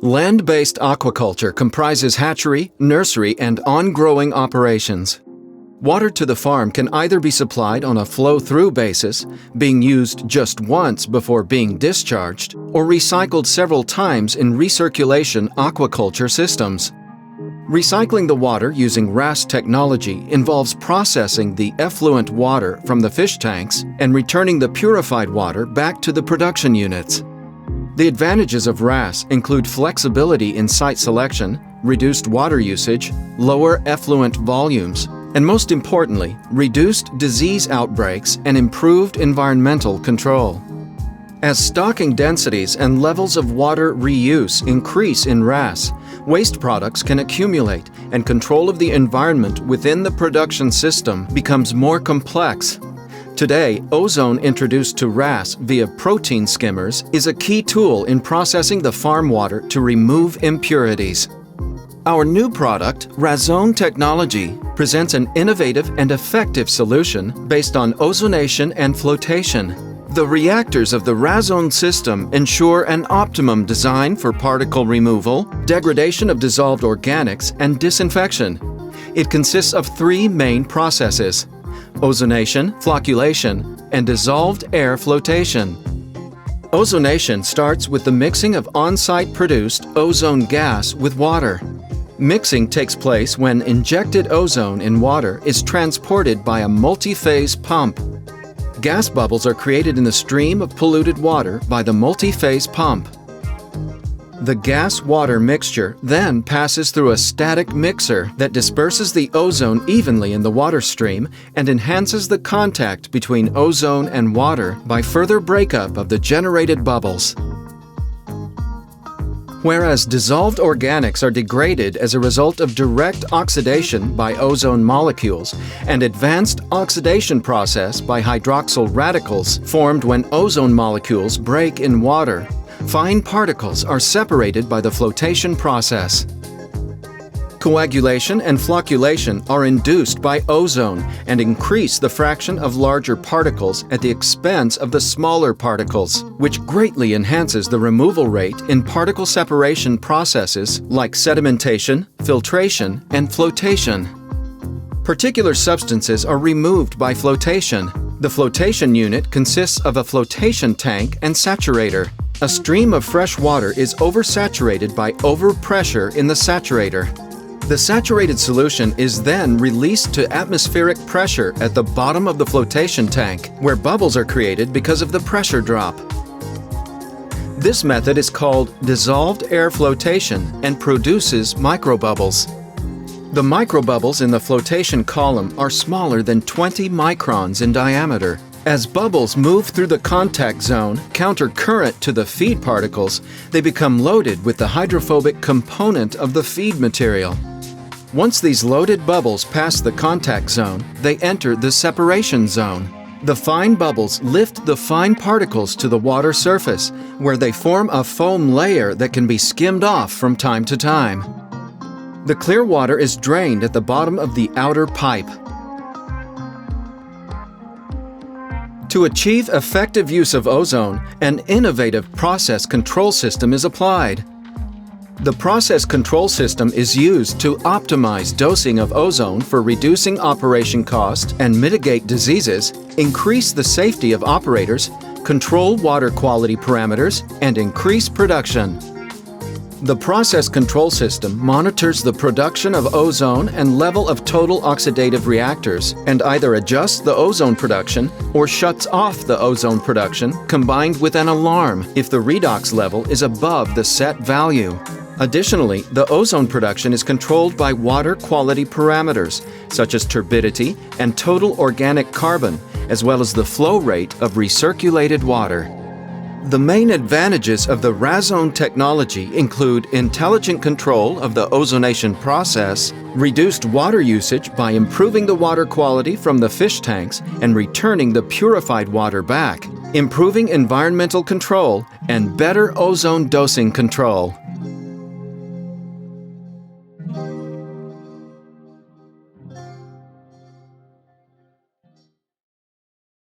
Land-based aquaculture comprises hatchery, nursery, and on-growing operations. Water to the farm can either be supplied on a flow-through basis, being used just once before being discharged, or recycled several times in recirculation aquaculture systems. Recycling the water using RAS technology involves processing the effluent water from the fish tanks and returning the purified water back to the production units. The advantages of RAS include flexibility in site selection, reduced water usage, lower effluent volumes, and most importantly, reduced disease outbreaks and improved environmental control. As stocking densities and levels of water reuse increase in RAS, waste products can accumulate, and control of the environment within the production system becomes more complex. Today, Ozone introduced to RAS via protein skimmers is a key tool in processing the farm water to remove impurities. Our new product, Razone technology, presents an innovative and effective solution based on ozonation and flotation. The reactors of the Razone system ensure an optimum design for particle removal, degradation of dissolved organics, and disinfection. It consists of three main processes: ozonation, flocculation, and dissolved air flotation. Ozonation starts with the mixing of on-site produced ozone gas with water. Mixing takes place when injected ozone in water is transported by a multi-phase pump. Gas bubbles are created in the stream of polluted water by the multi-phase pump. The gas-water mixture then passes through a static mixer that disperses the ozone evenly in the water stream and enhances the contact between ozone and water by further breakup of the generated bubbles. Whereas dissolved organics are degraded as a result of direct oxidation by ozone molecules and advanced oxidation process by hydroxyl radicals formed when ozone molecules break in water, fine particles are separated by the flotation process. Coagulation and flocculation are induced by ozone and increase the fraction of larger particles at the expense of the smaller particles, which greatly enhances the removal rate in particle separation processes like sedimentation, filtration, and flotation. Particular substances are removed by flotation. The flotation unit consists of a flotation tank and saturator. A stream of fresh water is oversaturated by overpressure in the saturator. The saturated solution is then released to atmospheric pressure at the bottom of the flotation tank, where bubbles are created because of the pressure drop. This method is called dissolved air flotation and produces microbubbles. The microbubbles in the flotation column are smaller than 20 microns in diameter. As bubbles move through the contact zone, counter current to the feed particles, they become loaded with the hydrophobic component of the feed material. Once these loaded bubbles pass the contact zone, they enter the separation zone. The fine bubbles lift the fine particles to the water surface, where they form a foam layer that can be skimmed off from time to time. The clear water is drained at the bottom of the outer pipe. To achieve effective use of ozone, an innovative process control system is applied. The process control system is used to optimize dosing of ozone for reducing operation cost and mitigate diseases, increase the safety of operators, control water quality parameters, and increase production. The process control system monitors the production of ozone and level of total oxidative reactors and either adjusts the ozone production or shuts off the ozone production, combined with an alarm if the redox level is above the set value. Additionally, the ozone production is controlled by water quality parameters such as turbidity and total organic carbon, as well as the flow rate of recirculated water. The main advantages of the Razone technology include intelligent control of the ozonation process, reduced water usage by improving the water quality from the fish tanks and returning the purified water back, improving environmental control, and better ozone dosing control.